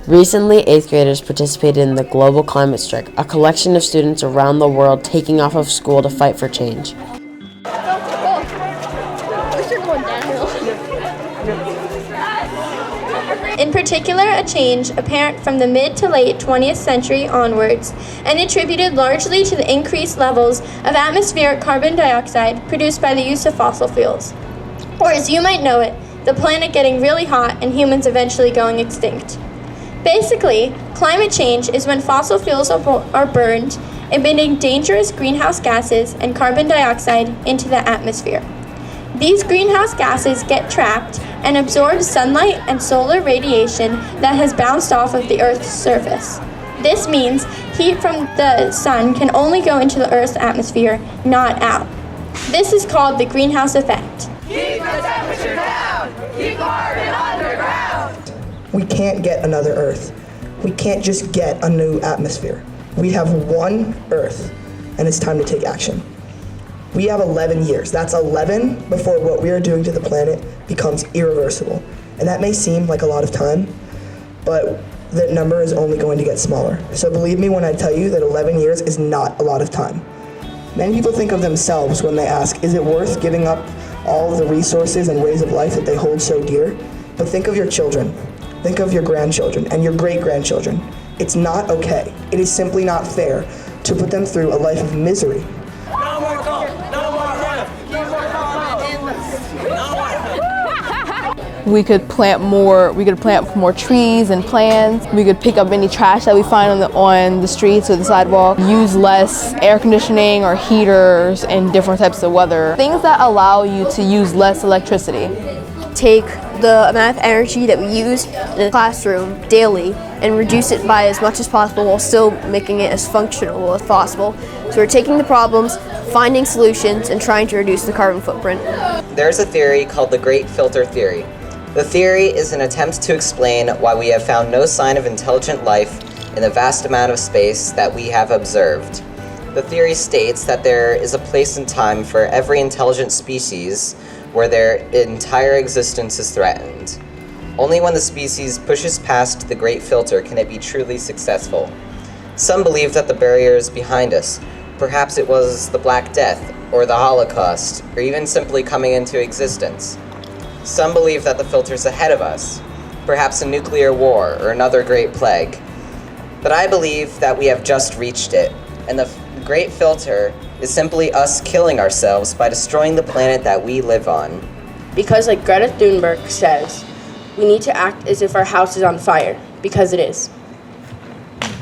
Recently, 8th graders participated in the Global Climate Strike, a collection of students around the world taking off of school to fight for change. In particular, a change apparent from the mid to late 20th century onwards, and attributed largely to the increased levels of atmospheric carbon dioxide produced by the use of fossil fuels. Or as you might know it, the planet getting really hot and humans eventually going extinct. Basically, climate change is when fossil fuels are burned, emitting dangerous greenhouse gases and carbon dioxide into the atmosphere. These greenhouse gases get trapped and absorb sunlight and solar radiation that has bounced off of the Earth's surface. This means heat from the sun can only go into the Earth's atmosphere, not out. This is called the greenhouse effect. Keep the temperature down! Keep carbon underground! We can't get another Earth. We can't just get a new atmosphere. We have one Earth, and it's time to take action. We have 11 years. That's 11 before what we are doing to the planet becomes irreversible. And that may seem like a lot of time, but that number is only going to get smaller. So believe me when I tell you that 11 years is not a lot of time. Many people think of themselves when they ask, is it worth giving up all of the resources and ways of life that they hold so dear? But think of your children. Think of your grandchildren and your great-grandchildren. It's not okay. It is simply not fair to put them through a life of misery. No more coal! No more oil! No more We could plant more trees and plants. We could pick up any trash that we find on the streets or the sidewalk. Use less air conditioning or heaters in different types of weather. Things that allow you to use less electricity. Take the amount of energy that we use in the classroom daily and reduce it by as much as possible while still making it as functional as possible. So we're taking the problems, finding solutions, and trying to reduce the carbon footprint. There's a theory called the Great Filter Theory. The theory is an attempt to explain why we have found no sign of intelligent life in the vast amount of space that we have observed. The theory states that there is a place and time for every intelligent species where their entire existence is threatened. Only when the species pushes past the Great Filter can it be truly successful. Some believe that the barrier is behind us. Perhaps it was the Black Death, or the Holocaust, or even simply coming into existence. Some believe that the filter's ahead of us, perhaps a nuclear war or another great plague. But I believe that we have just reached it, and the Great Filter is simply us killing ourselves by destroying the planet that we live on. Because like Greta Thunberg says, we need to act as if our house is on fire, because it is.